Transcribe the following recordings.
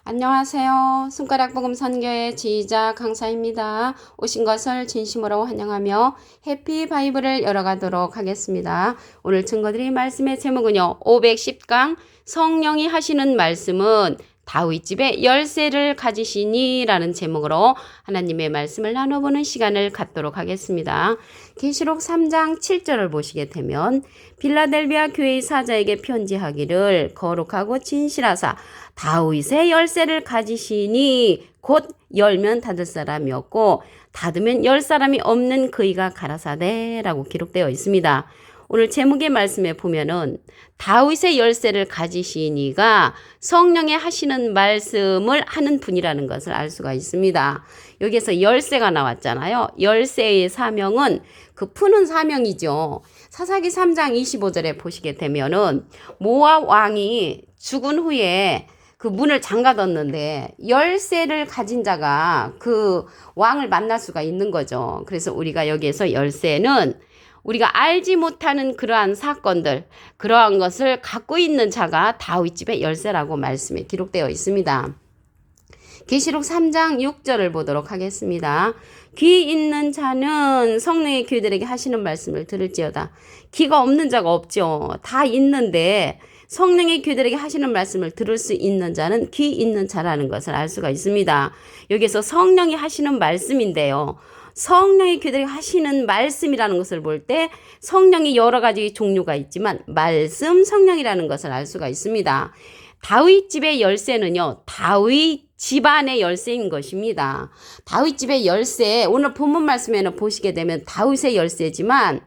안녕하세요. 손가락복음 선교의 지휘자 강사입니다. 오신 것을 진심으로 환영하며 해피 바이블을 열어가도록 하겠습니다. 오늘 증거드릴 말씀의 제목은요. 510강 성령이 하시는 말씀은 다윗집에 열쇠를 가지시니 라는 제목으로 하나님의 말씀을 나눠보는 시간을 갖도록 하겠습니다. 계시록 3장 7절을 보시게 되면 빌라델비아 교회의 사자에게 편지하기를 거룩하고 진실하사 다윗의 열쇠를 가지시니 곧 열면 닫을 사람이 없고 닫으면 열 사람이 없는 그이가 가라사대라고 기록되어 있습니다. 오늘 제목의 말씀에 보면은 다윗의 열쇠를 가지시니가 성령의 하시는 말씀을 하는 분이라는 것을 알 수가 있습니다. 여기에서 열쇠가 나왔잖아요. 열쇠의 사명은 그 푸는 사명이죠. 사사기 3장 25절에 보시게 되면은 모압 왕이 죽은 후에 그 문을 잠가뒀는데 열쇠를 가진 자가 그 왕을 만날 수가 있는 거죠. 그래서 우리가 여기에서 열쇠는 우리가 알지 못하는 그러한 사건들, 그러한 것을 갖고 있는 자가 다윗집의 열쇠라고 말씀에 기록되어 있습니다. 계시록 3장 6절을 보도록 하겠습니다. 귀 있는 자는 성령의 교회들에게 하시는 말씀을 들을지어다. 귀가 없는 자가 없죠. 다 있는데 성령의 교회들에게 하시는 말씀을 들을 수 있는 자는 귀 있는 자라는 것을 알 수가 있습니다. 여기서 성령이 하시는 말씀인데요. 성령의 교회들에게 하시는 말씀이라는 것을 볼 때 성령이 여러 가지 종류가 있지만 말씀 성령이라는 것을 알 수가 있습니다. 다윗 집의 열쇠는요. 다윗 집안의 열쇠인 것입니다. 다윗 집의 열쇠 오늘 본문 말씀에는 보시게 되면 다윗의 열쇠지만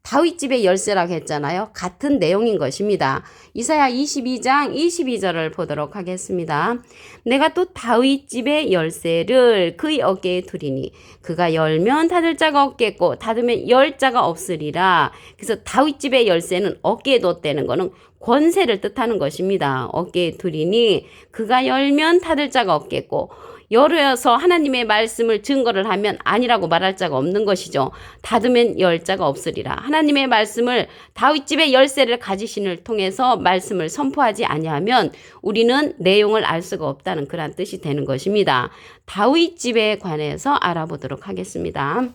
다윗 집의 열쇠라고 했잖아요. 같은 내용인 것입니다. 이사야 22장 22절을 보도록 하겠습니다. 내가 또 다윗 집의 열쇠를 그의 어깨에 두리니 그가 열면 닫을 자가 없겠고 닫으면 열 자가 없으리라. 그래서 다윗 집의 열쇠는 어깨에 뒀다는 것은 권세를 뜻하는 것입니다. 어깨에 두리니 그가 열면 닫을 자가 없겠고 열어서 하나님의 말씀을 증거를 하면 아니라고 말할 자가 없는 것이죠. 닫으면 열 자가 없으리라. 하나님의 말씀을 다윗집의 열쇠를 가지신을 통해서 말씀을 선포하지 아니하면 우리는 내용을 알 수가 없다는 그런 뜻이 되는 것입니다. 다윗집에 관해서 알아보도록 하겠습니다.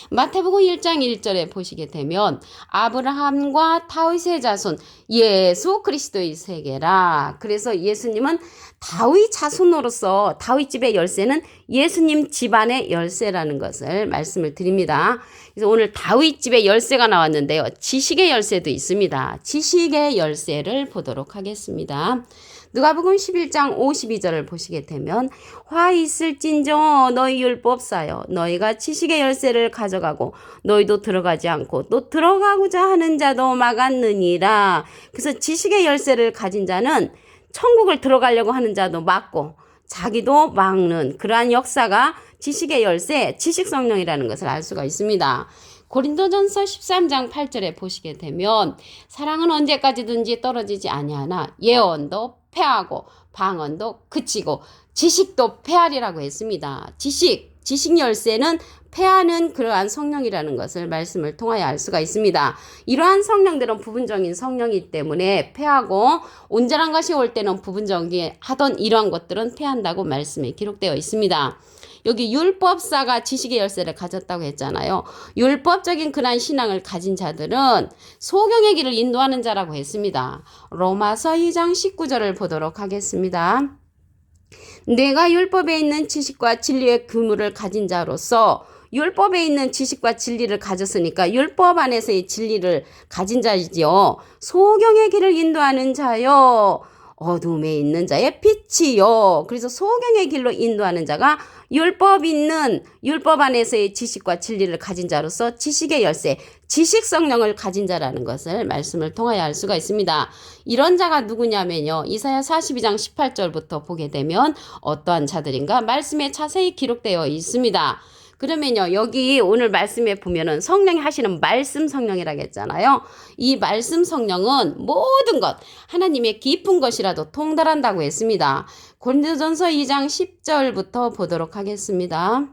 마태복음 1장 1절에 보시게 되면 아브라함과 다윗의 자손 예수 그리스도의 세계라. 그래서 예수님은 다윗 자손으로서 다윗 집의 열쇠는 예수님 집안의 열쇠라는 것을 말씀을 드립니다. 그래서 오늘 다윗 집의 열쇠가 나왔는데요. 지식의 열쇠도 있습니다. 지식의 열쇠를 보도록 하겠습니다. 누가복음 11장 52절을 보시게 되면 화 있을진저 너희 율법사여 너희가 지식의 열쇠를 가져가고 너희도 들어가지 않고 또 들어가고자 하는 자도 막았느니라. 그래서 지식의 열쇠를 가진 자는 천국을 들어가려고 하는 자도 막고 자기도 막는 그러한 역사가 지식의 열쇠, 지식성령이라는 것을 알 수가 있습니다. 고린도전서 13장 8절에 보시게 되면 사랑은 언제까지든지 떨어지지 아니하나 예언도 패하고 방언도 그치고 지식도 패하리라고 했습니다. 지식 열쇠는 패하는 그러한 성령이라는 것을 말씀을 통하여 알 수가 있습니다. 이러한 성령들은 부분적인 성령이기 때문에 패하고 온전한 것이 올 때는 부분적인 하던 이러한 것들은 패한다고 말씀에 기록되어 있습니다. 여기 율법사가 지식의 열쇠를 가졌다고 했잖아요. 율법적인 그러한 신앙을 가진 자들은 소경의 길을 인도하는 자라고 했습니다. 로마서 2장 19절을 보도록 하겠습니다. 내가 율법에 있는 지식과 진리의 규물을 가진 자로서 율법에 있는 지식과 진리를 가졌으니까 율법 안에서의 진리를 가진 자이지요. 소경의 길을 인도하는 자요. 어둠에 있는 자의 빛이요. 그래서 소경의 길로 인도하는 자가 율법 안에서의 지식과 진리를 가진 자로서 지식의 열쇠, 지식 성령을 가진 자라는 것을 말씀을 통하여 알 수가 있습니다. 이런 자가 누구냐면요. 이사야 42장 18절부터 보게 되면 어떠한 자들인가 말씀에 자세히 기록되어 있습니다. 그러면요, 여기 오늘 말씀에 보면은 성령이 하시는 말씀 성령이라고 했잖아요. 이 말씀 성령은 모든 것, 하나님의 깊은 것이라도 통달한다고 했습니다. 고린도전서 2장 10절부터 보도록 하겠습니다.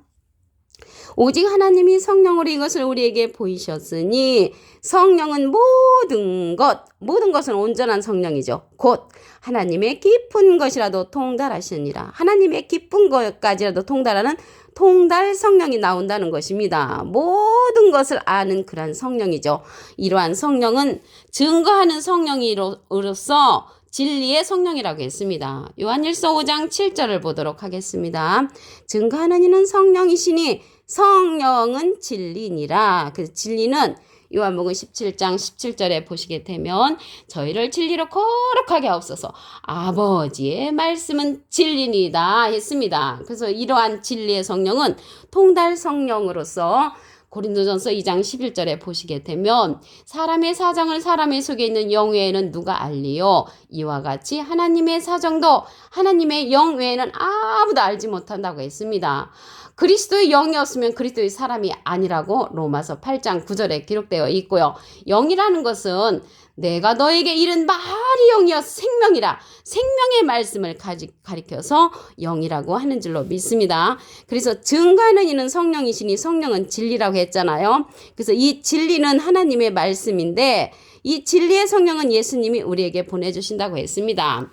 오직 하나님이 성령으로 이것을 우리에게 보이셨으니 성령은 모든 것은 온전한 성령이죠. 곧 하나님의 깊은 것이라도 통달하시니라. 하나님의 깊은 것까지라도 통달하는 통달 성령이 나온다는 것입니다. 모든 것을 아는 그러한 성령이죠. 이러한 성령은 증거하는 성령으로서 진리의 성령이라고 했습니다. 요한일서 5장 7절을 보도록 하겠습니다. 증거하는 이는 성령이시니 성령은 진리니라. 그 진리는 요한복음 17장 17절에 보시게 되면 저희를 진리로 거룩하게 하옵소서 아버지의 말씀은 진리니다 했습니다. 그래서 이러한 진리의 성령은 통달 성령으로서 고린도전서 2장 11절에 보시게 되면 사람의 사정을 사람의 속에 있는 영 외에는 누가 알리요? 이와 같이 하나님의 사정도 하나님의 영 외에는 아무도 알지 못한다고 했습니다. 그리스도의 영이었으면 그리스도의 사람이 아니라고 로마서 8장 9절에 기록되어 있고요. 영이라는 것은 내가 너에게 이른 말이 영이여 생명이라 생명의 말씀을 가리켜서 영이라고 하는 줄로 믿습니다. 그래서 증거하는 이는 성령이시니 성령은 진리라고 했잖아요. 그래서 이 진리는 하나님의 말씀인데 이 진리의 성령은 예수님이 우리에게 보내주신다고 했습니다.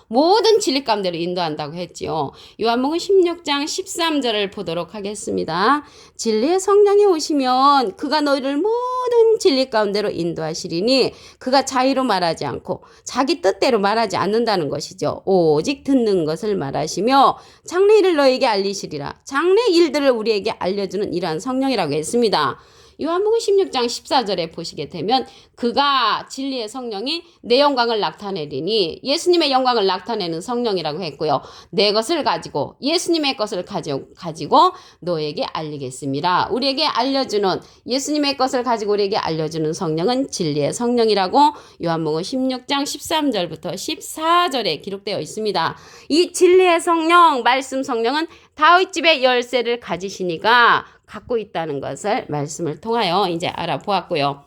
모든 진리 가운데로 인도한다고 했지요. 요한복음 16장 13절을 보도록 하겠습니다. 진리의 성령이 오시면 그가 너희를 모든 진리 가운데로 인도하시리니 그가 자의로 말하지 않고 자기 뜻대로 말하지 않는다는 것이죠. 오직 듣는 것을 말하시며 장래 일을 너희에게 알리시리라. 장래 일들을 우리에게 알려주는 이러한 성령이라고 했습니다. 요한복음 16장 14절에 보시게 되면 그가 진리의 성령이 내 영광을 나타내리니 예수님의 영광을 나타내는 성령이라고 했고요. 내 것을 가지고 예수님의 것을 가지고 너에게 알리겠습니다. 우리에게 알려주는 예수님의 것을 가지고 우리에게 알려주는 성령은 진리의 성령이라고 요한복음 16장 13절부터 14절에 기록되어 있습니다. 이 진리의 성령, 말씀 성령은 다윗집의 열쇠를 가지시니가 갖고 있다는 것을 말씀을 통하여 이제 알아보았고요.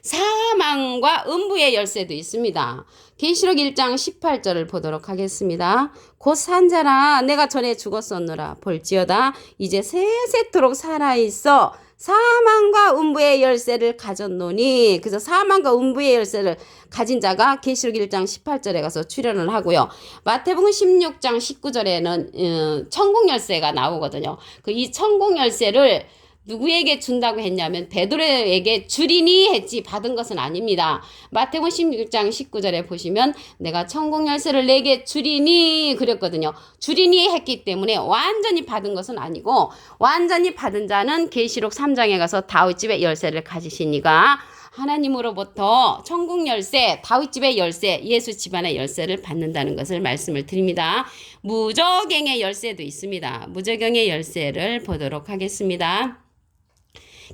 사망과 음부의 열쇠도 있습니다. 계시록 1장 18절을 보도록 하겠습니다. 곧 산자라 내가 전에 죽었었노라 볼지어다 이제 세세토록 살아있어 사망과 음부의 열쇠를 가졌노니 그래서 사망과 음부의 열쇠를 가진 자가 계시록 1장 18절에 가서 출현을 하고요. 마태복음 16장 19절에는 천국 열쇠가 나오거든요. 이 천국 열쇠를 누구에게 준다고 했냐면 베드로에게 주리니 했지 받은 것은 아닙니다. 마태복음 16장 19절에 보시면 내가 천국 열쇠를 내게 주리니 그랬거든요. 주리니 했기 때문에 완전히 받은 것은 아니고 완전히 받은 자는 계시록 3장에 가서 다윗집의 열쇠를 가지시니가 하나님으로부터 천국 열쇠, 다윗집의 열쇠, 예수 집안의 열쇠를 받는다는 것을 말씀을 드립니다. 무저갱의 열쇠도 있습니다. 무저갱의 열쇠를 보도록 하겠습니다.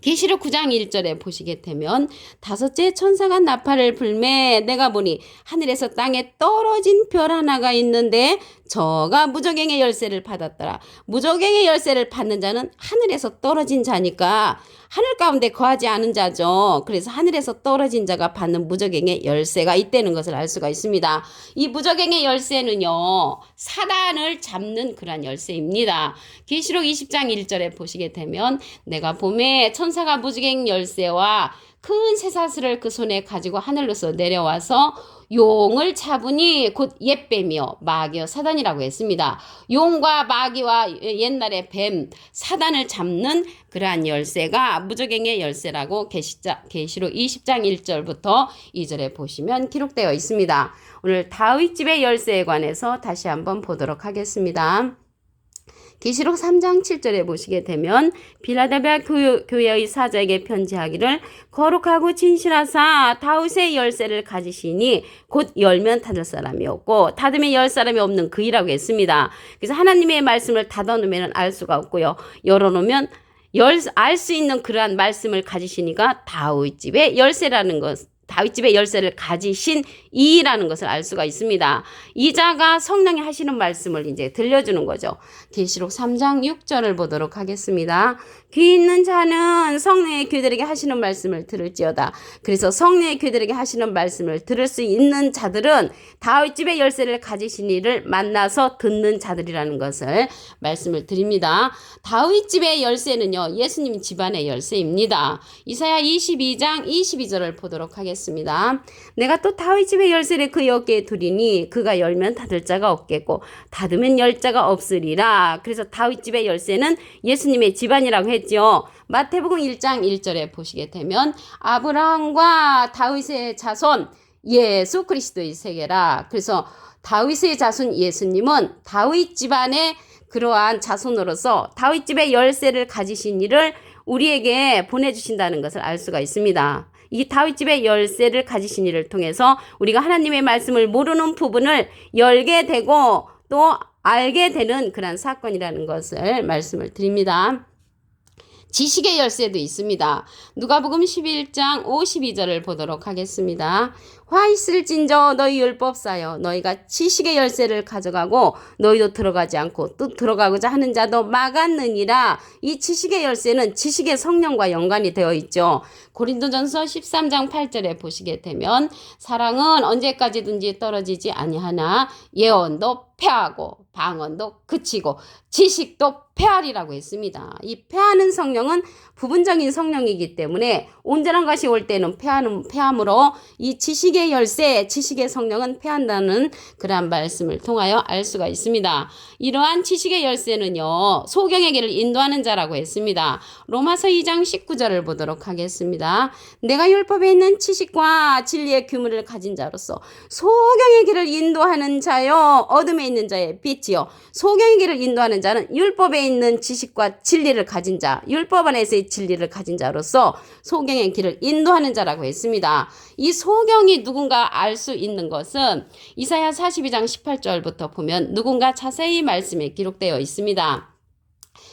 계시록 9장 1절에 보시게 되면 다섯째 천사가 나팔을 불매 내가 보니 하늘에서 땅에 떨어진 별 하나가 있는데 저가 무저갱의 열쇠를 받았더라. 무저갱의 열쇠를 받는 자는 하늘에서 떨어진 자니까 하늘 가운데 거하지 않은 자죠. 그래서 하늘에서 떨어진 자가 받는 무저갱의 열쇠가 있다는 것을 알 수가 있습니다. 이 무저갱의 열쇠는요. 사단을 잡는 그런 열쇠입니다. 계시록 20장 1절에 보시게 되면 내가 봄에 천사가 무저갱 열쇠와 큰 쇠사슬을 그 손에 가지고 하늘로서 내려와서 용을 잡으니 곧 옛뱀이요 마귀요 사단이라고 했습니다. 용과 마귀와 옛날의 뱀 사단을 잡는 그러한 열쇠가 무저갱의 열쇠라고 계시록 20장 1절부터 2절에 보시면 기록되어 있습니다. 오늘 다윗집의 열쇠에 관해서 다시 한번 보도록 하겠습니다. 계시록 3장 7절에 보시게 되면 빌라델비아 교회의 사자에게 편지하기를 거룩하고 진실하사 다윗의 열쇠를 가지시니 곧 열면 닫을 사람이 없고 닫으면 열 사람이 없는 그이라고 했습니다. 그래서 하나님의 말씀을 닫아놓으면 알 수가 없고요. 열어놓으면 알 수 있는 그러한 말씀을 가지시니까 다윗집의 열쇠라는 것 다윗집의 열쇠를 가지신 이라는 것을 알 수가 있습니다. 이 자가 성령이 하시는 말씀을 이제 들려주는 거죠. 계시록 3장 6절을 보도록 하겠습니다. 귀 있는 자는 성령의 귀들에게 하시는 말씀을 들을지어다. 그래서 성령의 귀들에게 하시는 말씀을 들을 수 있는 자들은 다윗집의 열쇠를 가지신 이를 만나서 듣는 자들이라는 것을 말씀을 드립니다. 다윗집의 열쇠는요, 예수님 집안의 열쇠입니다. 이사야 22장 22절을 보도록 하겠습니다. 내가 또 다윗집의 열쇠를 그의 어깨에 두리니 그가 열면 닫을 자가 없겠고 닫으면 열 자가 없으리라. 그래서 다윗집의 열쇠는 예수님의 집안이라고 했죠. 마태복음 1장 1절에 보시게 되면 아브라함과 다윗의 자손 예수 그리스도의 세계라. 그래서 다윗의 자손 예수님은 다윗 집안의 그러한 자손으로서 다윗집의 열쇠를 가지신 이를 우리에게 보내주신다는 것을 알 수가 있습니다. 이 다윗집의 열쇠를 가지신 이를 통해서 우리가 하나님의 말씀을 모르는 부분을 열게 되고 또 알게 되는 그런 사건이라는 것을 말씀을 드립니다. 지식의 열쇠도 있습니다. 누가복음 11장 52절을 보도록 하겠습니다. 화 있을진저 너희 율법사여 너희가 지식의 열쇠를 가져가고 너희도 들어가지 않고 또 들어가고자 하는 자도 막았느니라. 이 지식의 열쇠는 지식의 성령과 연관이 되어 있죠. 고린도전서 13장 8절에 보시게 되면 사랑은 언제까지든지 떨어지지 아니하나 예언도 패하고 방언도 그치고 지식도 패하리라고 했습니다. 이 패하는 성령은 부분적인 성령이기 때문에 온전한 것이 올 때는 패함으로 이 지식의 열쇠, 지식의 성령은 패한다는 그러한 말씀을 통하여 알 수가 있습니다. 이러한 지식의 열쇠는요, 소경의 길을 인도하는 자라고 했습니다. 로마서 2장 19절을 보도록 하겠습니다. 내가 율법에 있는 지식과 진리의 규문을 가진 자로서 소경의 길을 인도하는 자요, 어둠에 있는 자의 빛이요. 소경의 길을 인도하는 자는 율법에 있는 지식과 진리를 가진 자, 율법 안에서의 진리를 가진 자로서 소경의 길을 인도하는 자라고 했습니다. 이 소경이 누군가 알 수 있는 것은 이사야 42장 18절부터 보면 누군가 자세히 말씀에 기록되어 있습니다.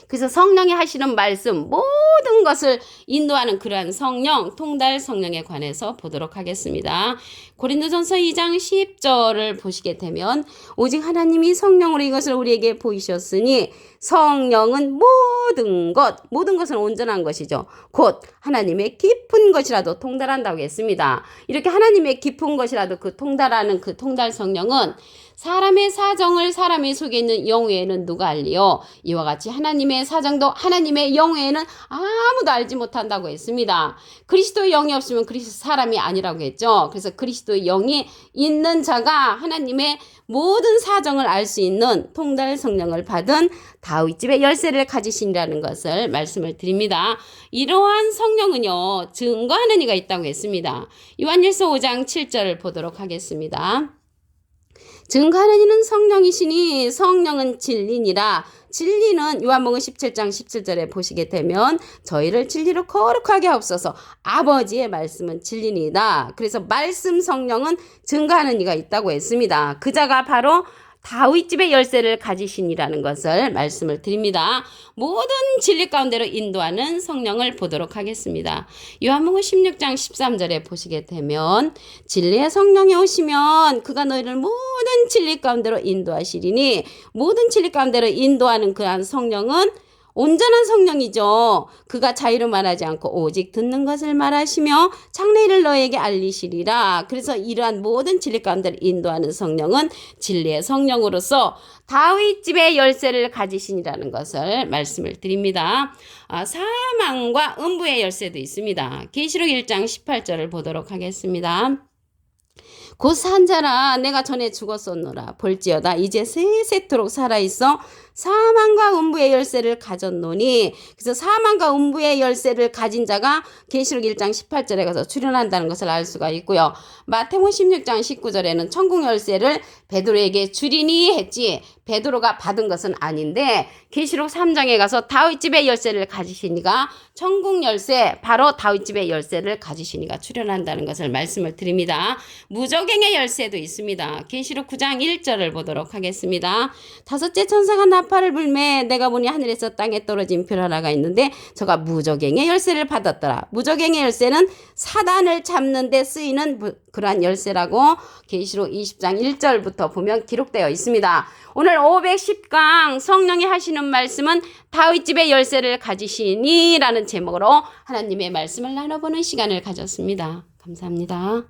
그래서 성령이 하시는 말씀 모든 것을 인도하는 그러한 성령, 통달 성령에 관해서 보도록 하겠습니다. 고린도전서 2장 10절을 보시게 되면 오직 하나님이 성령으로 이것을 우리에게 보이셨으니 성령은 모든 것은 온전한 것이죠. 곧 하나님의 깊은 것이라도 통달한다고 했습니다. 이렇게 하나님의 깊은 것이라도 그 통달하는 그 통달 성령은 사람의 사정을 사람의 속에 있는 영외에는 누가 알리요? 이와 같이 하나님의 사정도 하나님의 영외에는 아무도 알지 못한다고 했습니다. 그리스도의 영이 없으면 그리스도 사람이 아니라고 했죠. 그래서 그리스도의 영이 있는 자가 하나님의 모든 사정을 알 수 있는 통달 성령을 받은 다윗집의 열쇠를 가지신이라는 것을 말씀을 드립니다. 이러한 성령은요, 증거하는 이가 있다고 했습니다. 요한일서 5장 7절을 보도록 하겠습니다. 증거하는 이는 성령이시니 성령은 진리니라. 진리는 요한복음 17장 17절에 보시게 되면 저희를 진리로 거룩하게 하옵소서. 아버지의 말씀은 진리니다. 그래서 말씀 성령은 증거하는 이가 있다고 했습니다. 그 자가 바로 다윗집의 열쇠를 가지신이라는 것을 말씀을 드립니다. 모든 진리 가운데로 인도하는 성령을 보도록 하겠습니다. 요한복음 16장 13절에 보시게 되면 진리의 성령이 오시면 그가 너희를 모든 진리 가운데로 인도하시리니 모든 진리 가운데로 인도하는 그러한 성령은 온전한 성령이죠. 그가 자유로 말하지 않고 오직 듣는 것을 말하시며 장래일을 너에게 알리시리라. 그래서 이러한 모든 진리 가운데를 인도하는 성령은 진리의 성령으로서 다윗집의 열쇠를 가지신이라는 것을 말씀을 드립니다. 사망과 음부의 열쇠도 있습니다. 계시록 1장 18절을 보도록 하겠습니다. 곧 산자라 내가 전에 죽었었노라 볼지어다 이제 세세토록 살아있어 사망과 음부의 열쇠를 가졌노니. 그래서 사망과 음부의 열쇠를 가진 자가 계시록 1장 18절에 가서 출현한다는 것을 알 수가 있고요. 마태복음 16장 19절에는 천국 열쇠를 베드로에게 주리니 했지 베드로가 받은 것은 아닌데 계시록 3장에 가서 다윗집의 열쇠를 가지신 이가 천국 열쇠 바로 다윗집의 열쇠를 가지신 이가 출현한다는 것을 말씀을 드립니다. 무저갱의 열쇠도 있습니다. 계시록 9장 1절을 보도록 하겠습니다. 다섯째 천사가 나 나팔을 불매 내가 보니 하늘에서 땅에 떨어진 별 하나가 있는데 저가 무저갱의 열쇠를 받았더라. 무저갱의 열쇠는 사단을 잡는 데 쓰이는 그러한 열쇠라고 계시록 20장 1절부터 보면 기록되어 있습니다. 오늘 510강 성령이 하시는 말씀은 다윗집의 열쇠를 가지시니 라는 제목으로 하나님의 말씀을 나눠보는 시간을 가졌습니다. 감사합니다.